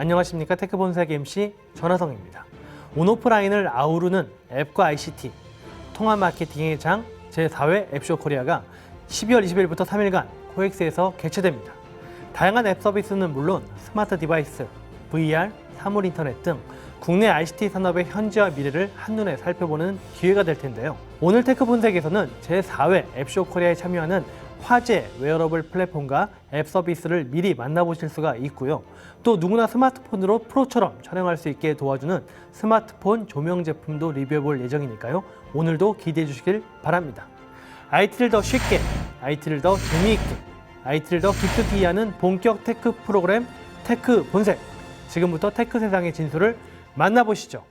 안녕하십니까. 테크본색 MC 전하성입니다. 온오프라인을 아우르는 앱과 ICT, 통합 마케팅의 장 제4회 앱쇼 코리아가 12월 20일부터 3일간 코엑스에서 개최됩니다. 다양한 앱 서비스는 물론 스마트 디바이스, VR, 사물 인터넷 등 국내 ICT 산업의 현재와 미래를 한눈에 살펴보는 기회가 될 텐데요. 오늘 테크본색에서는 제4회 앱쇼 코리아에 참여하는 화제 웨어러블 플랫폼과 앱 서비스를 미리 만나보실 수가 있고요. 또 누구나 스마트폰으로 프로처럼 촬영할 수 있게 도와주는 스마트폰 조명 제품도 리뷰해볼 예정이니까요. 오늘도 기대해 주시길 바랍니다. IT를 더 쉽게, IT를 더 재미있게, IT를 더 깊숙이 이해하는 본격 테크 프로그램 테크 본색. 지금부터 테크 세상의 진수를 만나보시죠.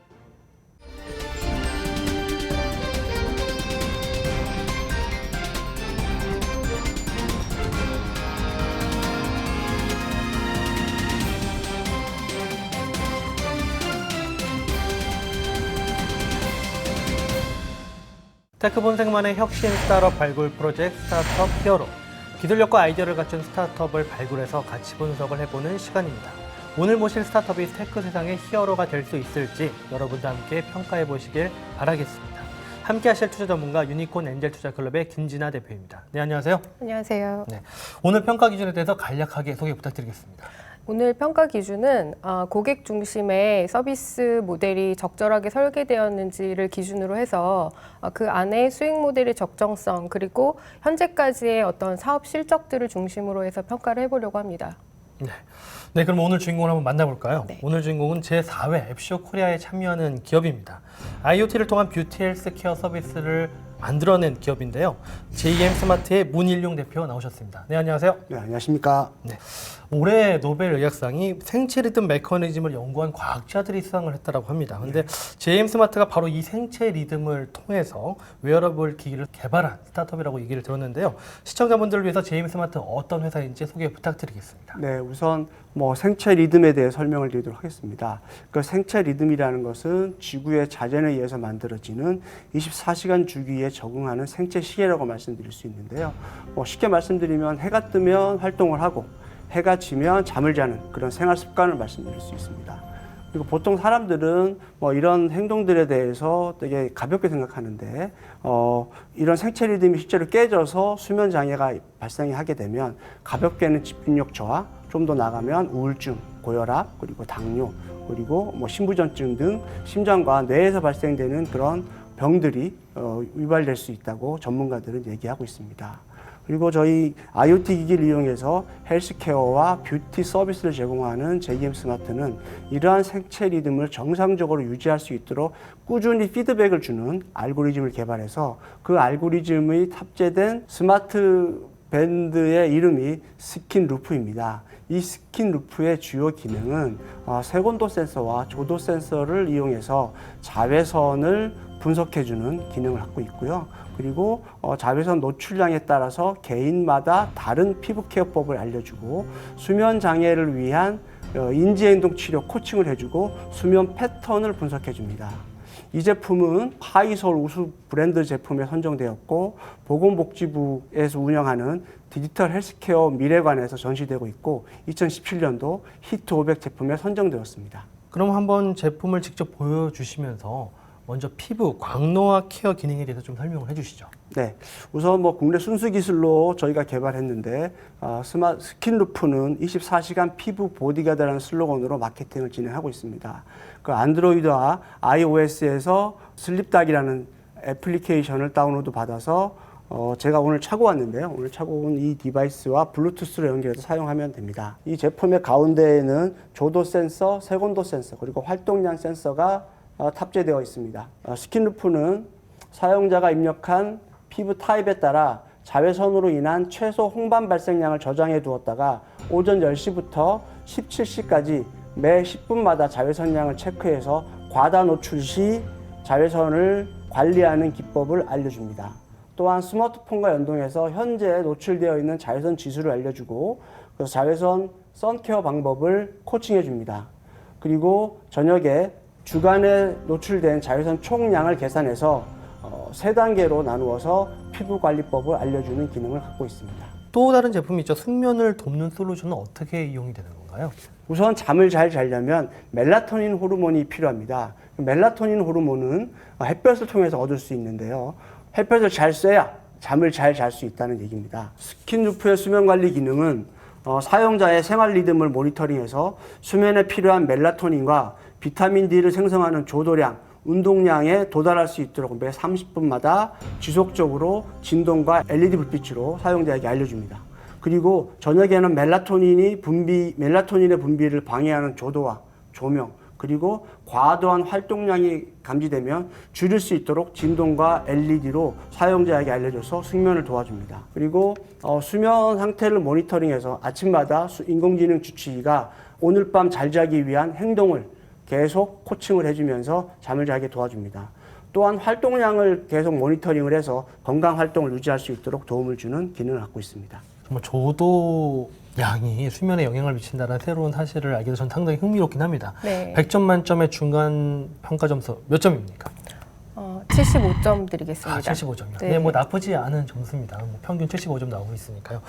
테크 본색만의 혁신 스타트업 발굴 프로젝트 스타트업 히어로. 기술력과 아이디어를 갖춘 스타트업을 발굴해서 가치 분석을 해보는 시간입니다. 오늘 모실 스타트업이 테크 세상의 히어로가 될 수 있을지 여러분도 함께 평가해 보시길 바라겠습니다. 함께 하실 투자 전문가 유니콘 엔젤 투자클럽의 김진아 대표입니다. 네, 안녕하세요. 안녕하세요. 네, 오늘 평가 기준에 대해서 간략하게 소개 부탁드리겠습니다. 오늘 평가 기준은 고객 중심의 서비스 모델이 적절하게 설계되었는지를 기준으로 해서 그 안에 수익 모델의 적정성 그리고 현재까지의 어떤 사업 실적들을 중심으로 해서 평가를 해보려고 합니다. 네, 그럼 오늘 주인공을 한번 만나볼까요? 네. 오늘 주인공은 제4회 앱쇼 코리아에 참여하는 기업입니다. IoT를 통한 뷰티 헬스케어 서비스를 만들어낸 기업인데요. JM 스마트의 문일용 대표 나오셨습니다. 네, 안녕하세요. 네, 안녕하십니까. 네, 올해 노벨 의학상이 생체 리듬 메커니즘을 연구한 과학자들이 수상을 했다고 합니다. 근데 JM 스마트가 바로 이 생체 리듬을 통해서 웨어러블 기기를 개발한 스타트업이라고 얘기를 들었는데요. 시청자분들을 위해서 JM 스마트 어떤 회사인지 소개 부탁드리겠습니다. 네, 우선 생체 리듬에 대해 설명을 드리도록 하겠습니다. 그 생체 리듬이라는 것은 지구의 자전에 의해서 만들어지는 24시간 주기에 적응하는 생체 시계라고 말씀드릴 수 있는데요. 쉽게 말씀드리면 해가 뜨면 활동을 하고 해가 지면 잠을 자는 그런 생활 습관을 말씀드릴 수 있습니다. 그리고 보통 사람들은 이런 행동들에 대해서 되게 가볍게 생각하는데 이런 생체 리듬이 실제로 깨져서 수면 장애가 발생하게 되면 가볍게는 집중력 저하, 좀 더 나가면 우울증, 고혈압, 그리고 당뇨, 그리고 신부전증 등 심장과 뇌에서 발생되는 그런 병들이 유발될 수 있다고 전문가들은 얘기하고 있습니다. 그리고 저희 IoT 기기를 이용해서 헬스케어와 뷰티 서비스를 제공하는 JM 스마트는 이러한 생체 리듬을 정상적으로 유지할 수 있도록 꾸준히 피드백을 주는 알고리즘을 개발해서 그 알고리즘이 탑재된 스마트 밴드의 이름이 스킨 루프입니다. 이 스킨 루프의 주요 기능은 색온도 센서와 조도 센서를 이용해서 자외선을 분석해주는 기능을 갖고 있고요. 그리고 자외선 노출량에 따라서 개인마다 다른 피부 케어법을 알려주고 수면 장애를 위한 인지행동 치료 코칭을 해주고 수면 패턴을 분석해줍니다. 이 제품은 하이서울 우수 브랜드 제품에 선정되었고 보건복지부에서 운영하는 디지털 헬스케어 미래관에서 전시되고 있고 2017년도 히트 500 제품에 선정되었습니다. 그럼 한번 제품을 직접 보여주시면서 먼저 피부 광노화 케어 기능에 대해서 좀 설명을 해주시죠. 네, 우선 국내 순수 기술로 저희가 개발했는데 스킨 루프는 24시간 피부 보디가드라는 슬로건으로 마케팅을 진행하고 있습니다. 그 안드로이드와 iOS에서 슬립닥이라는 애플리케이션을 다운로드 받아서 제가 오늘 차고 왔는데요. 오늘 차고 온 이 디바이스와 블루투스로 연결해서 사용하면 됩니다. 이 제품의 가운데에는 조도 센서, 색온도 센서, 그리고 활동량 센서가 탑재되어 있습니다. 스킨루프는 사용자가 입력한 피부 타입에 따라 자외선으로 인한 최소 홍반 발생량을 저장해 두었다가 오전 10시부터 17시까지 매 10분마다 자외선량을 체크해서 과다 노출 시 자외선을 관리하는 기법을 알려줍니다. 또한 스마트폰과 연동해서 현재 노출되어 있는 자외선 지수를 알려주고 그래서 자외선 선케어 방법을 코칭해 줍니다. 그리고 저녁에 주간에 노출된 자외선 총량을 계산해서 3단계로 나누어서 피부 관리법을 알려주는 기능을 갖고 있습니다. 또 다른 제품이 있죠. 숙면을 돕는 솔루션은 어떻게 이용이 되는 건가요? 건가요? 우선 잠을 잘 자려면 멜라토닌 호르몬이 필요합니다. 멜라토닌 호르몬은 햇볕을 통해서 얻을 수 있는데요. 햇볕을 잘 쐬야 잠을 잘 잘 수 있다는 얘기입니다. 스킨루프의 수면 관리 기능은 사용자의 생활 리듬을 모니터링해서 수면에 필요한 멜라토닌과 비타민 D를 생성하는 조도량, 운동량에 도달할 수 있도록 매 30분마다 지속적으로 진동과 LED 불빛으로 사용자에게 알려줍니다. 그리고 저녁에는 멜라토닌의 분비를 방해하는 조도와 조명, 그리고 과도한 활동량이 감지되면 줄일 수 있도록 진동과 LED로 사용자에게 알려줘서 숙면을 도와줍니다. 그리고 수면 상태를 모니터링해서 아침마다 인공지능 주치의가 오늘 밤 잘 자기 위한 행동을 계속 코칭을 해주면서 잠을 자게 도와줍니다. 또한 활동량을 계속 모니터링을 해서 건강 활동을 유지할 수 있도록 도움을 주는 기능을 갖고 있습니다. 정말 조도량이 수면에 영향을 미친다는 새로운 사실을 알게 돼서 전 상당히 흥미롭긴 합니다. 네. 100점 만점의 중간 평가 점수 몇 점입니까? 75점 드리겠습니다. 75점이요. 네. 네, 뭐 나쁘지 않은 점수입니다. 뭐 평균 75점 나오고 있으니까요.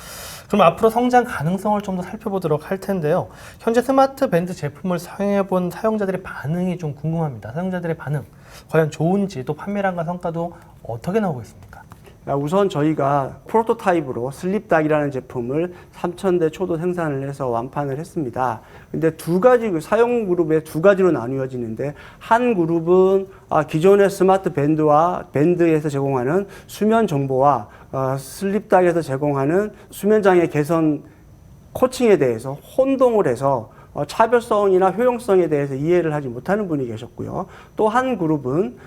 그럼 앞으로 성장 가능성을 좀 더 살펴보도록 할 텐데요. 현재 스마트 밴드 제품을 사용해본 사용자들의 반응이 좀 궁금합니다. 사용자들의 반응, 과연 좋은지 또 판매량과 성과도 어떻게 나오고 있습니까? 우선 저희가 프로토타입으로 슬립닥이라는 제품을 3,000대 초도 생산을 해서 완판을 했습니다. 근데 두 가지 사용 그룹에 두 가지로 나누어지는데 한 그룹은 기존의 스마트 밴드와 밴드에서 제공하는 수면 정보와 슬립닥에서 제공하는 수면 장애 개선 코칭에 대해서 혼동을 해서 차별성이나 효용성에 대해서 이해를 하지 못하는 분이 계셨고요. 또 한 그룹은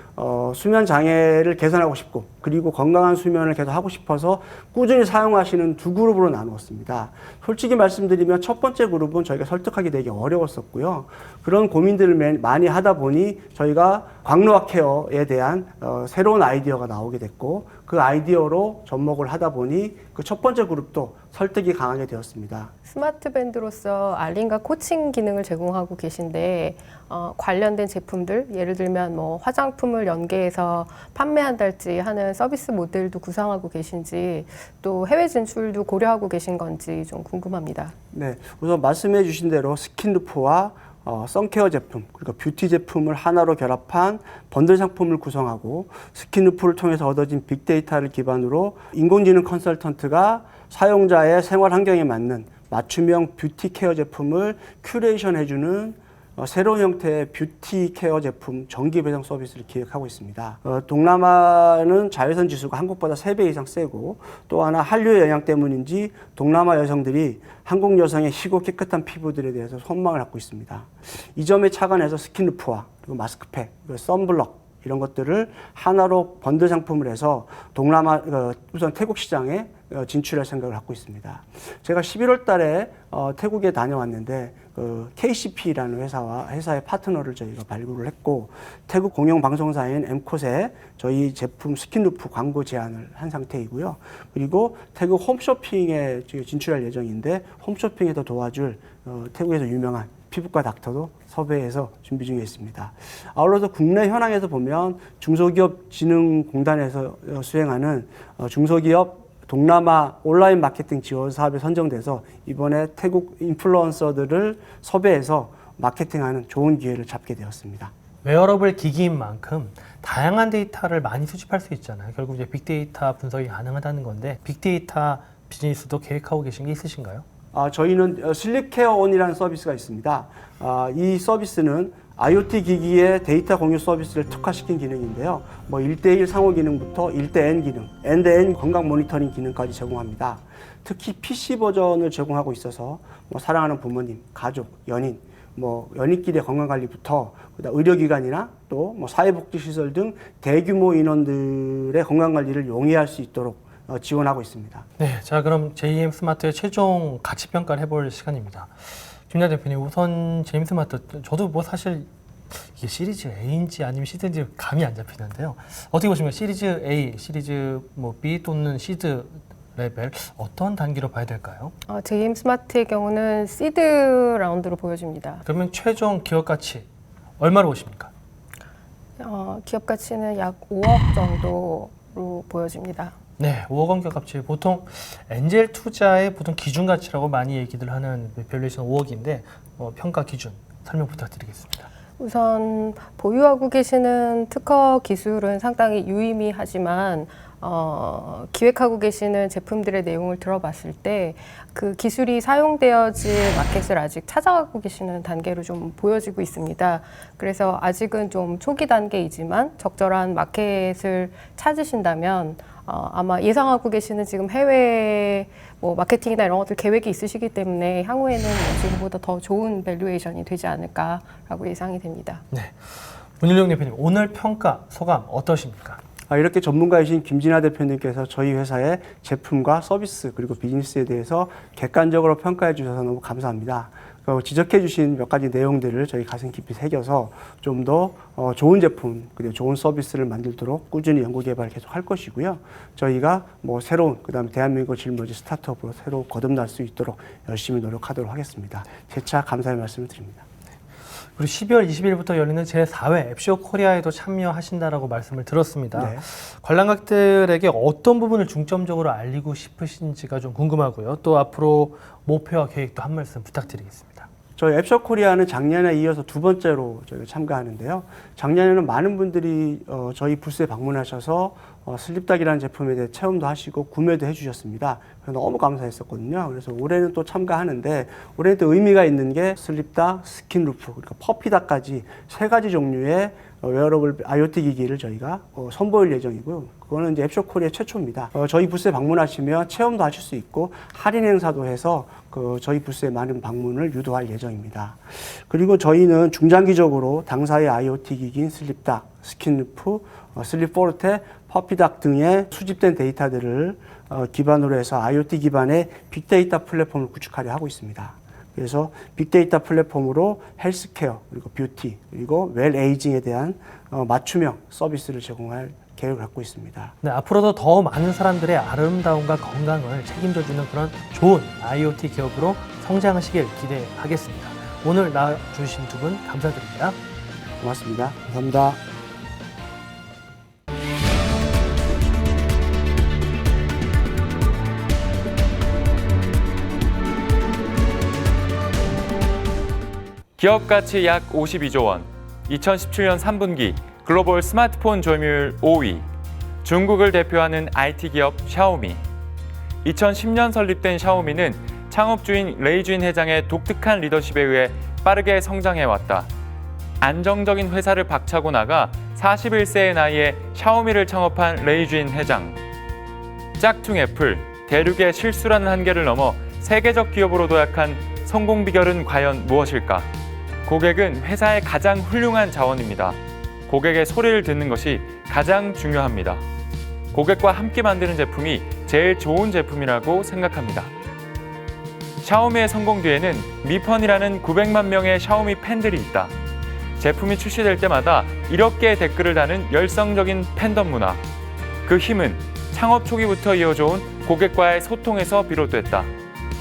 수면 장애를 개선하고 싶고 그리고 건강한 수면을 계속 하고 싶어서 꾸준히 사용하시는 두 그룹으로 나누었습니다. 솔직히 말씀드리면 첫 번째 그룹은 저희가 설득하기 되게 어려웠었고요. 그런 고민들을 많이 하다 보니 저희가 광노화 케어에 대한 새로운 아이디어가 나오게 됐고 그 아이디어로 접목을 하다 보니 그 첫 번째 그룹도 설득이 강하게 되었습니다. 스마트 밴드로서 알림과 코칭 기능을 제공하고 계신데 관련된 제품들, 예를 들면 뭐 화장품을 연계해서 판매한달지 하는 서비스 모델도 구상하고 계신지 또 해외 진출도 고려하고 계신 건지 좀 궁금합니다. 네, 우선 말씀해 주신 대로 스킨루프와 선케어 제품 그리고 뷰티 제품을 하나로 결합한 번들 상품을 구성하고 스킨루프를 통해서 얻어진 빅데이터를 기반으로 인공지능 컨설턴트가 사용자의 생활 환경에 맞는 맞춤형 뷰티 케어 제품을 큐레이션 해주는 새로운 형태의 뷰티 케어 제품 정기 배송 서비스를 기획하고 있습니다. 동남아는 자외선 지수가 한국보다 3배 이상 세고 또 하나 한류의 영향 때문인지 동남아 여성들이 한국 여성의 희고 깨끗한 피부들에 대해서 선망을 갖고 있습니다. 이 점에 착안해서 스킨루프와 그리고 마스크팩, 그리고 선블럭 이런 것들을 하나로 번들 상품을 해서 동남아 우선 태국 시장에 진출할 생각을 갖고 있습니다. 제가 11월 달에 태국에 다녀왔는데 KCP라는 회사의 파트너를 저희가 발굴을 했고 태국 공영 방송사인 엠콧에 저희 제품 스킨루프 광고 제안을 한 상태이고요. 그리고 태국 홈쇼핑에 진출할 예정인데 홈쇼핑에도 도와줄 태국에서 유명한 피부과 닥터도 섭외해서 준비 중에 있습니다. 아울러서 국내 현황에서 보면 중소기업진흥공단에서 수행하는 중소기업 동남아 온라인 마케팅 지원 사업에 선정돼서 이번에 태국 인플루언서들을 섭외해서 마케팅하는 좋은 기회를 잡게 되었습니다. 웨어러블 기기인 만큼 다양한 데이터를 많이 수집할 수 있잖아요. 결국 이제 빅데이터 분석이 가능하다는 건데 빅데이터 비즈니스도 계획하고 계신 게 있으신가요? 저희는 슬립케어온이라는 서비스가 있습니다. 이 서비스는 IoT 기기의 데이터 공유 서비스를 특화시킨 기능인데요. 1대1 상호 기능부터 1대-N 기능, N-대-N 건강 모니터링 기능까지 제공합니다. 특히 PC 버전을 제공하고 있어서 사랑하는 부모님, 가족, 연인, 연인끼리의 건강관리부터 의료기관이나 또 사회복지시설 등 대규모 인원들의 건강관리를 용이할 수 있도록 지원하고 있습니다. 네, 자 그럼 JM 스마트의 최종 가치 평가를 해볼 시간입니다. 김나 대표님, 우선 JM 스마트 저도 사실 이게 시리즈 A인지 아니면 시드인지 감이 안 잡히는데요. 어떻게 보시면 시리즈 A, 시리즈 B 또는 시드 레벨 어떤 단계로 봐야 될까요? JM 스마트의 경우는 시드 라운드로 보여집니다. 그러면 최종 기업 가치 얼마로 보십니까? 기업 가치는 약 5억 정도로 보여집니다. 네, 5억 원 값이 보통 엔젤 투자의 보통 기준 가치라고 많이 얘기들 하는 밸류에이션 5억인데 평가 기준 설명 부탁드리겠습니다. 우선 보유하고 계시는 특허 기술은 상당히 유의미하지만 기획하고 계시는 제품들의 내용을 들어봤을 때 그 기술이 사용되어질 마켓을 아직 찾아가고 계시는 단계로 좀 보여지고 있습니다. 그래서 아직은 좀 초기 단계이지만 적절한 마켓을 찾으신다면 아마 예상하고 계시는 지금 해외 마케팅이나 이런 것들 계획이 있으시기 때문에 향후에는 지금보다 더 좋은 밸류에이션이 되지 않을까라고 예상이 됩니다. 네, 문일용 대표님 오늘 평가 소감 어떠십니까? 이렇게 전문가이신 김진아 대표님께서 저희 회사의 제품과 서비스 그리고 비즈니스에 대해서 객관적으로 평가해 주셔서 너무 감사합니다. 지적해 주신 몇 가지 내용들을 저희 가슴 깊이 새겨서 좀 더 좋은 제품 그리고 좋은 서비스를 만들도록 꾸준히 연구 개발을 계속 할 것이고요. 저희가 새로운 그다음에 대한민국 짊어진 스타트업으로 새로 거듭날 수 있도록 열심히 노력하도록 하겠습니다. 재차 감사의 말씀을 드립니다. 그리고 12월 20일부터 열리는 제4회 앱쇼 코리아에도 참여하신다라고 말씀을 들었습니다. 네. 관람객들에게 어떤 부분을 중점적으로 알리고 싶으신지가 좀 궁금하고요. 또 앞으로 목표와 계획도 한 말씀 부탁드리겠습니다. 저희 앱쇼 코리아는 작년에 이어서 두 번째로 저희가 참가하는데요. 작년에는 많은 분들이 저희 부스에 방문하셔서 슬립닥이라는 제품에 대해 체험도 하시고 구매도 해주셨습니다. 그래서 너무 감사했었거든요. 그래서 올해는 또 참가하는데 올해는 또 의미가 있는 게 슬립닥, 스킨루프, 그리고 퍼피닥까지 세 가지 종류의 웨어러블 IoT 기기를 저희가 선보일 예정이고요. 그거는 이제 앱쇼 코리아 최초입니다. 저희 부스에 방문하시면 체험도 하실 수 있고 할인 행사도 해서 저희 부스에 많은 방문을 유도할 예정입니다. 그리고 저희는 중장기적으로 당사의 IoT 기기인 슬립닥, 스킨루프, 슬립포르테, 퍼피닥 등의 수집된 데이터들을 기반으로 해서 IoT 기반의 빅데이터 플랫폼을 구축하려 하고 있습니다. 그래서 빅데이터 플랫폼으로 헬스케어, 그리고 뷰티, 그리고 웰에이징에 대한 맞춤형 서비스를 제공할 계획을 갖고 있습니다. 네, 앞으로도 더 많은 사람들의 아름다움과 건강을 책임져주는 그런 좋은 IoT 기업으로 성장하시길 기대하겠습니다. 오늘 나와주신 두 분 감사드립니다. 고맙습니다. 감사합니다. 기업 가치 약 52조 원, 2017년 3분기 글로벌 스마트폰 점유율 5위, 중국을 대표하는 IT 기업 샤오미. 2010년 설립된 샤오미는 창업주인 레이쥔 회장의 독특한 리더십에 의해 빠르게 성장해왔다. 안정적인 회사를 박차고 나가 41세의 나이에 샤오미를 창업한 레이쥔 회장. 짝퉁 애플, 대륙의 실수라는 한계를 넘어 세계적 기업으로 도약한 성공 비결은 과연 무엇일까? 고객은 회사의 가장 훌륭한 자원입니다. 고객의 소리를 듣는 것이 가장 중요합니다. 고객과 함께 만드는 제품이 제일 좋은 제품이라고 생각합니다. 샤오미의 성공 뒤에는 미펀이라는 900만 명의 샤오미 팬들이 있다. 제품이 출시될 때마다 1억 개의 댓글을 다는 열성적인 팬덤 문화. 그 힘은 창업 초기부터 이어져온 고객과의 소통에서 비롯됐다.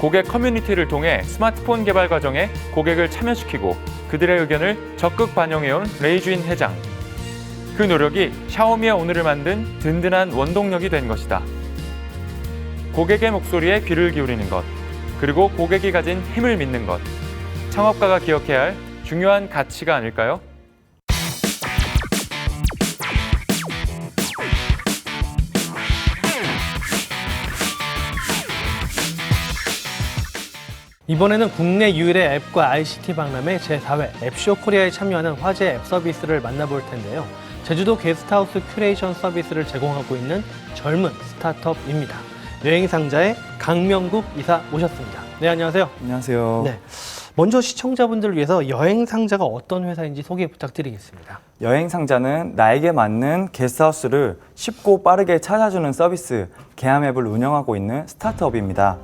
고객 커뮤니티를 통해 스마트폰 개발 과정에 고객을 참여시키고 그들의 의견을 적극 반영해온 레이쥔 회장. 그 노력이 샤오미의 오늘을 만든 든든한 원동력이 된 것이다. 고객의 목소리에 귀를 기울이는 것, 그리고 고객이 가진 힘을 믿는 것. 창업가가 기억해야 할 중요한 가치가 아닐까요? 이번에는 국내 유일의 앱과 ICT 박람회 제4회 앱쇼 코리아에 참여하는 화제 앱 서비스를 만나볼 텐데요. 제주도 게스트하우스 큐레이션 서비스를 제공하고 있는 젊은 스타트업입니다. 여행상자의 강명국 이사 모셨습니다. 네, 안녕하세요. 안녕하세요. 네, 먼저 시청자분들을 위해서 여행상자가 어떤 회사인지 소개 부탁드리겠습니다. 여행상자는 나에게 맞는 게스트하우스를 쉽고 빠르게 찾아주는 서비스, 개함앱을 운영하고 있는 스타트업입니다.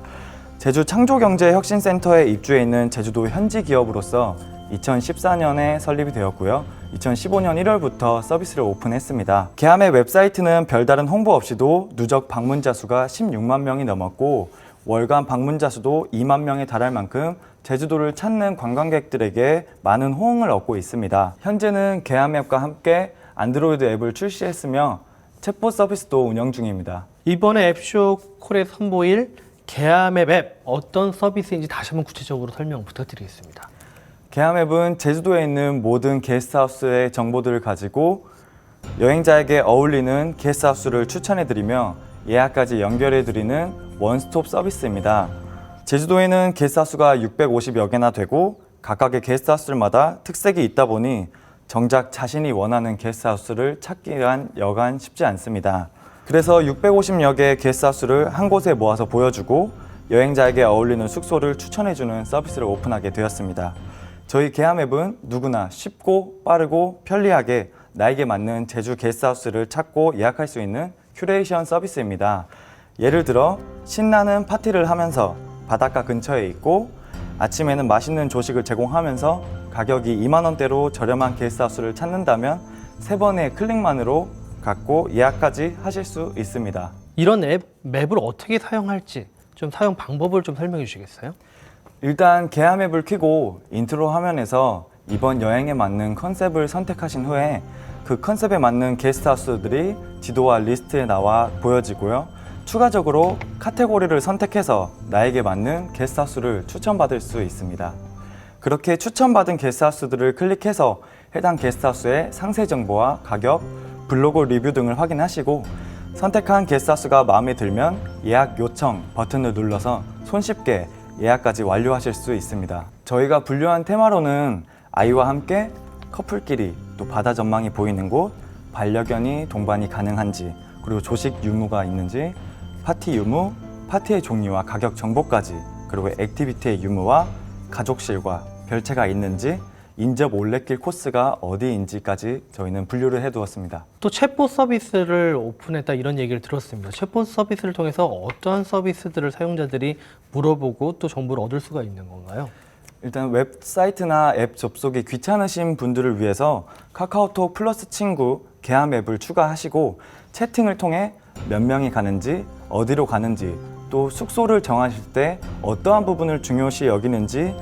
제주 창조경제혁신센터에 입주해 있는 제주도 현지 기업으로서 2014년에 설립이 되었고요. 2015년 1월부터 서비스를 오픈했습니다. 개함의 웹사이트는 별다른 홍보 없이도 누적 방문자 수가 16만 명이 넘었고 월간 방문자 수도 2만 명에 달할 만큼 제주도를 찾는 관광객들에게 많은 호응을 얻고 있습니다. 현재는 개함 앱과 함께 안드로이드 앱을 출시했으며 챗봇 서비스도 운영 중입니다. 이번에 앱쇼 콜에 선보일 계암앱 앱 어떤 서비스인지 다시 한번 구체적으로 설명 부탁드리겠습니다. 계암앱은 제주도에 있는 모든 게스트하우스의 정보들을 가지고 여행자에게 어울리는 게스트하우스를 추천해드리며 예약까지 연결해드리는 원스톱 서비스입니다. 제주도에는 게스트하우스가 650여 개나 되고 각각의 게스트하우스마다 특색이 있다 보니 정작 자신이 원하는 게스트하우스를 찾기란 여간 쉽지 않습니다. 그래서 650여 개의 게스트하우스를 한 곳에 모아서 보여주고 여행자에게 어울리는 숙소를 추천해주는 서비스를 오픈하게 되었습니다. 저희 계암앱은 누구나 쉽고 빠르고 편리하게 나에게 맞는 제주 게스트하우스를 찾고 예약할 수 있는 큐레이션 서비스입니다. 예를 들어 신나는 파티를 하면서 바닷가 근처에 있고 아침에는 맛있는 조식을 제공하면서 가격이 2만 원대로 저렴한 게스트하우스를 찾는다면 3번의 클릭만으로 갖고 예약까지 하실 수 있습니다. 이런 맵을 어떻게 사용할지 좀 사용 방법을 좀 설명해 주시겠어요? 일단 계암앱을 켜고 인트로 화면에서 이번 여행에 맞는 컨셉을 선택하신 후에 그 컨셉에 맞는 게스트하우스들이 지도와 리스트에 나와 보여지고요. 추가적으로 카테고리를 선택해서 나에게 맞는 게스트하우스를 추천받을 수 있습니다. 그렇게 추천받은 게스트하우스들을 클릭해서 해당 게스트하우스의 상세 정보와 가격, 블로그 리뷰 등을 확인하시고 선택한 게스트하우스가 마음에 들면 예약 요청 버튼을 눌러서 손쉽게 예약까지 완료하실 수 있습니다. 저희가 분류한 테마로는 아이와 함께 커플끼리 또 바다 전망이 보이는 곳, 반려견이 동반이 가능한지, 그리고 조식 유무가 있는지, 파티 유무, 파티의 종류와 가격 정보까지, 그리고 액티비티의 유무와 가족실과 별채가 있는지, 인접 올레길 코스가 어디인지까지 저희는 분류를 해두었습니다. 또 챗봇 서비스를 오픈했다 이런 얘기를 들었습니다. 챗봇 서비스를 통해서 어떤 서비스들을 사용자들이 물어보고 또 정보를 얻을 수가 있는 건가요? 일단 웹사이트나 앱 접속이 귀찮으신 분들을 위해서 카카오톡 플러스 친구 계암 앱을 추가하시고 채팅을 통해 몇 명이 가는지, 어디로 가는지, 또 숙소를 정하실 때 어떠한 부분을 중요시 여기는지,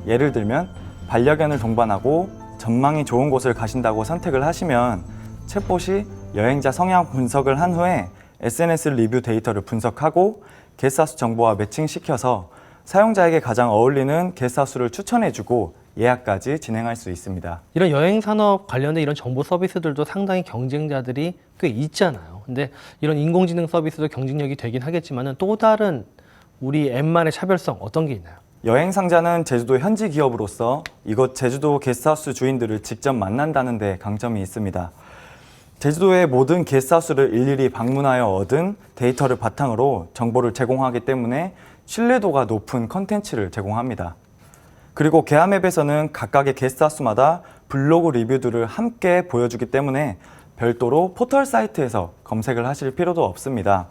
예를 들면 반려견을 동반하고 전망이 좋은 곳을 가신다고 선택을 하시면 챗봇이 여행자 성향 분석을 한 후에 SNS 리뷰 데이터를 분석하고 게스트하우스 정보와 매칭시켜서 사용자에게 가장 어울리는 게스트하우스를 추천해주고 예약까지 진행할 수 있습니다. 이런 여행 산업 관련된 이런 정보 서비스들도 상당히 경쟁자들이 꽤 있잖아요. 근데 이런 인공지능 서비스도 경쟁력이 되긴 하겠지만은 또 다른 우리 앱만의 차별성 어떤 게 있나요? 여행 상자는 제주도 현지 기업으로서 이곳 제주도 게스트하우스 주인들을 직접 만난다는 데 강점이 있습니다. 제주도의 모든 게스트하우스를 일일이 방문하여 얻은 데이터를 바탕으로 정보를 제공하기 때문에 신뢰도가 높은 컨텐츠를 제공합니다. 그리고 계암앱에서는 각각의 게스트하우스마다 블로그 리뷰들을 함께 보여주기 때문에 별도로 포털 사이트에서 검색을 하실 필요도 없습니다.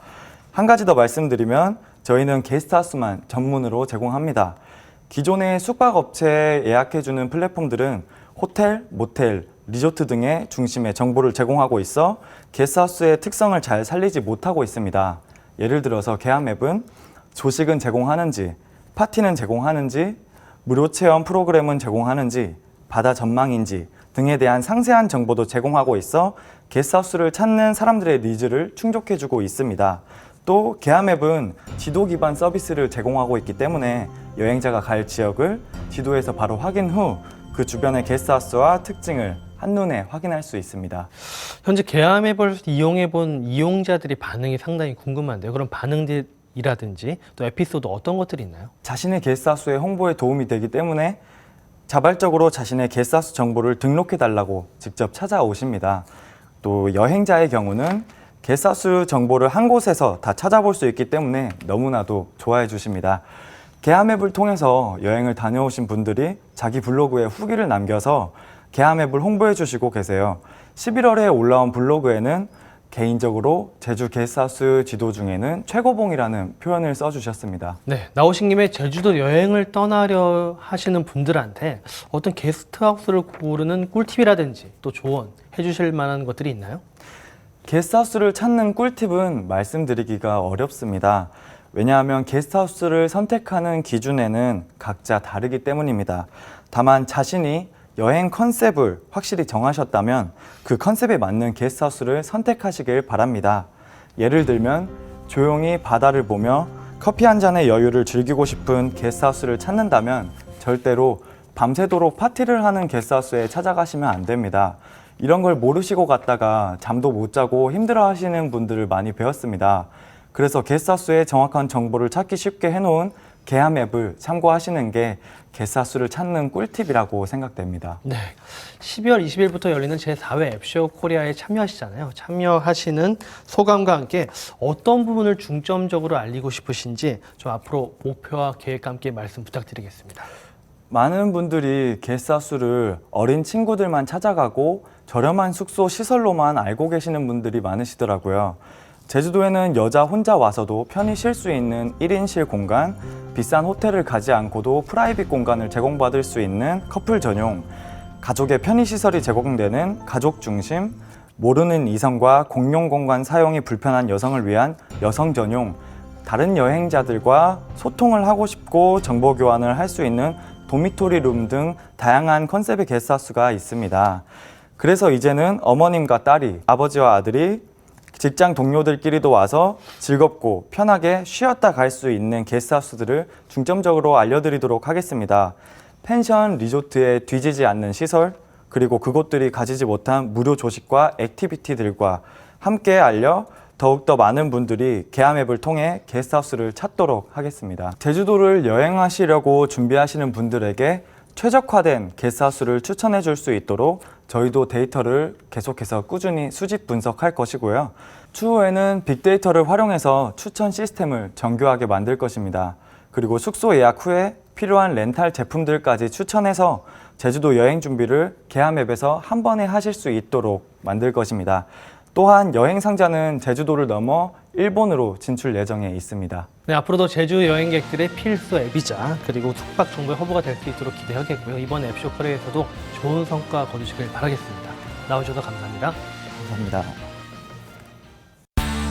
한 가지 더 말씀드리면 저희는 게스트하우스만 전문으로 제공합니다. 기존의 숙박업체에 예약해주는 플랫폼들은 호텔, 모텔, 리조트 등의 중심에 정보를 제공하고 있어 게스트하우스의 특성을 잘 살리지 못하고 있습니다. 예를 들어서 계암앱은 조식은 제공하는지, 파티는 제공하는지, 무료 체험 프로그램은 제공하는지, 바다 전망인지 등에 대한 상세한 정보도 제공하고 있어 게스트하우스를 찾는 사람들의 니즈를 충족해주고 있습니다. 또 계암앱은 지도 기반 서비스를 제공하고 있기 때문에 여행자가 갈 지역을 지도에서 바로 확인 후 그 주변의 게스트하우스와 특징을 한눈에 확인할 수 있습니다. 현재 계암앱을 이용해 본 이용자들의 반응이 상당히 궁금한데요. 그럼 반응들이라든지 또 에피소드 어떤 것들이 있나요? 자신의 게스트하우스의 홍보에 도움이 되기 때문에 자발적으로 자신의 게스트하우스 정보를 등록해 달라고 직접 찾아오십니다. 또 여행자의 경우는 게스트하우스 정보를 한 곳에서 다 찾아볼 수 있기 때문에 너무나도 좋아해 주십니다. 계암앱을 통해서 여행을 다녀오신 분들이 자기 블로그에 후기를 남겨서 계암앱을 홍보해 주시고 계세요. 11월에 올라온 블로그에는 개인적으로 제주 게스트하우스 지도 중에는 최고봉이라는 표현을 써주셨습니다. 네, 나오신 김에 제주도 여행을 떠나려 하시는 분들한테 어떤 게스트하우스를 고르는 꿀팁이라든지 또 조언 해주실 만한 것들이 있나요? 게스트하우스를 찾는 꿀팁은 말씀드리기가 어렵습니다. 왜냐하면 게스트하우스를 선택하는 기준에는 각자 다르기 때문입니다. 다만 자신이 여행 컨셉을 확실히 정하셨다면 그 컨셉에 맞는 게스트하우스를 선택하시길 바랍니다. 예를 들면 조용히 바다를 보며 커피 한 잔의 여유를 즐기고 싶은 게스트하우스를 찾는다면 절대로 밤새도록 파티를 하는 게스트하우스에 찾아가시면 안 됩니다. 이런 걸 모르시고 갔다가 잠도 못 자고 힘들어 하시는 분들을 많이 배웠습니다. 그래서 게스트하우스의 정확한 정보를 찾기 쉽게 해놓은 계암 앱을 참고하시는 게 게스트하우스를 찾는 꿀팁이라고 생각됩니다. 네. 12월 20일부터 열리는 제4회 앱쇼 코리아에 참여하시잖아요. 참여하시는 소감과 함께 어떤 부분을 중점적으로 알리고 싶으신지 좀 앞으로 목표와 계획과 함께 말씀 부탁드리겠습니다. 많은 분들이 게스트하우스를 어린 친구들만 찾아가고 저렴한 숙소 시설로만 알고 계시는 분들이 많으시더라고요. 제주도에는 여자 혼자 와서도 편히 쉴 수 있는 1인실 공간, 비싼 호텔을 가지 않고도 프라이빗 공간을 제공받을 수 있는 커플 전용, 가족의 편의시설이 제공되는 가족 중심, 모르는 이성과 공용 공간 사용이 불편한 여성을 위한 여성 전용, 다른 여행자들과 소통을 하고 싶고 정보 교환을 할 수 있는 도미토리 룸 등 다양한 컨셉의 게스트하우스가 있습니다. 그래서 이제는 어머님과 딸이, 아버지와 아들이 직장 동료들끼리도 와서 즐겁고 편하게 쉬었다 갈 수 있는 게스트하우스들을 중점적으로 알려드리도록 하겠습니다. 펜션, 리조트에 뒤지지 않는 시설, 그리고 그곳들이 가지지 못한 무료 조식과 액티비티들과 함께 알려 더욱더 많은 분들이 계암 앱을 통해 게스트하우스를 찾도록 하겠습니다. 제주도를 여행하시려고 준비하시는 분들에게 최적화된 게스트하우스를 추천해 줄 수 있도록 저희도 데이터를 계속해서 꾸준히 수집 분석할 것이고요. 추후에는 빅데이터를 활용해서 추천 시스템을 정교하게 만들 것입니다. 그리고 숙소 예약 후에 필요한 렌탈 제품들까지 추천해서 제주도 여행 준비를 계암 앱에서 한 번에 하실 수 있도록 만들 것입니다. 또한 여행 상자는 제주도를 넘어 일본으로 진출 예정에 있습니다. 네, 앞으로도 제주 여행객들의 필수 앱이자 그리고 숙박 정보의 허브가 될 수 있도록 기대하겠고요. 이번 앱쇼 코리아에서도 좋은 성과 거두시길 바라겠습니다. 나오셔서 감사합니다. 감사합니다.